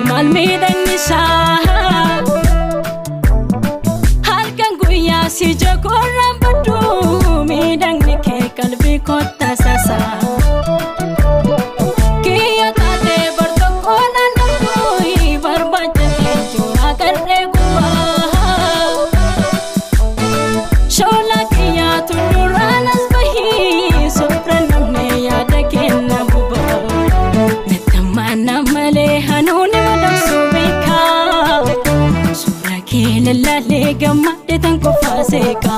Mal midangisa halkan guyyaa si jokorran baddu midangni kee qalbii kotta sasa kiyya taatee bartokkoodhaan dhabuu barbaaddatee jura qarree gubbaa shola kiyyaa tullurraan as bahii sofra namne yaada kenna bubaa nettammaana malee hanuuni Lale gamma de tanko faseka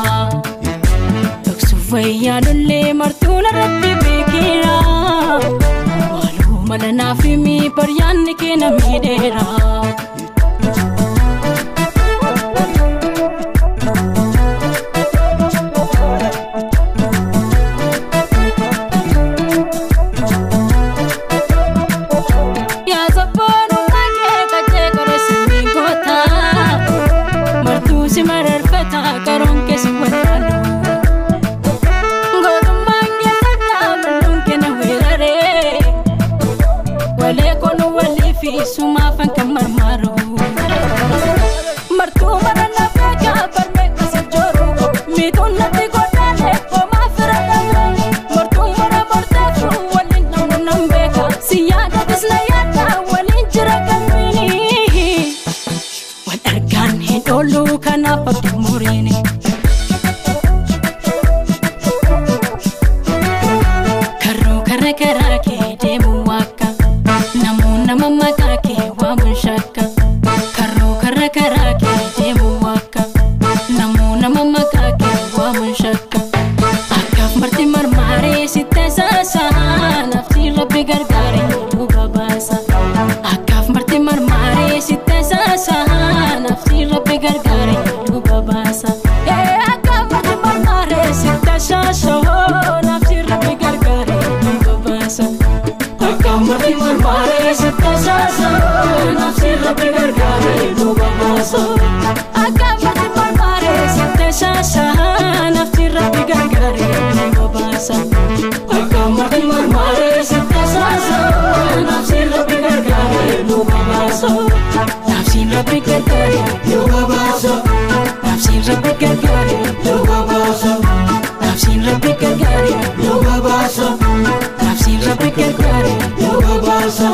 Taksu vaya dulle martuna ratti bekira Walu malana fimi paryan ke na midera Suma fanka marmaro martu marana beka parme kasajoro midon nati godale o ma frada martu mara borta fu walin nam beka siyada disna yada walin jira kamini wal argan hidolu kana pakti murini karro karre karake demu waka namuna mama shaka karro karra karake demu waka namuna mama kake wa mun shaka akaf marti marmare sitte sasa nafsi rabbi gargare duba basa akaf marti marmare sitte sasa nafsi rabbi gargare duba basa akaf marti marmare sitte sasa nafsi rabbi gargare duba basa akaf marti marmare sitte sasa Rabbi gargare duba basa Akamati marmare sitte sasa Nafsi Rabbi gargare duba basa Akamati marmare sitte sasa Nafsi Rabbi gargare duba basa Nafsi Rabbi gargare duba basa Nafsi Rabbi gargare duba basa Nafsi Rabbi gargare duba basa Nafsi Rabbi gargare duba basa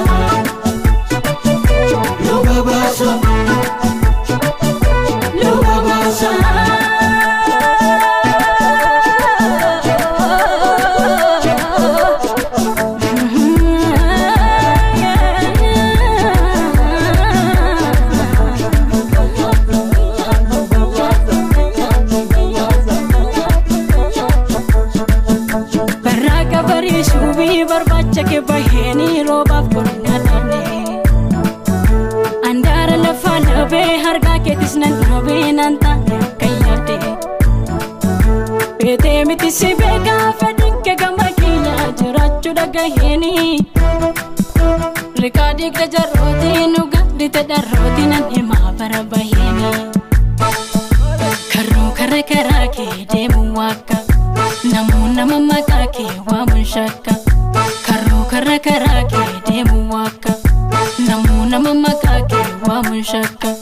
barbacha ke baheni roba korna dane andara la fala be harga ke tisnan robe nanta kayate pete miti sibe ka fadin ke gamakiya jirachu daga heni rekadi ke jaroti nuga dite daroti nan ema para baheni karro kare karake demu waka namuna mama kake wa mun shaka karra karake demu waka namuna mama kake wa mun shaka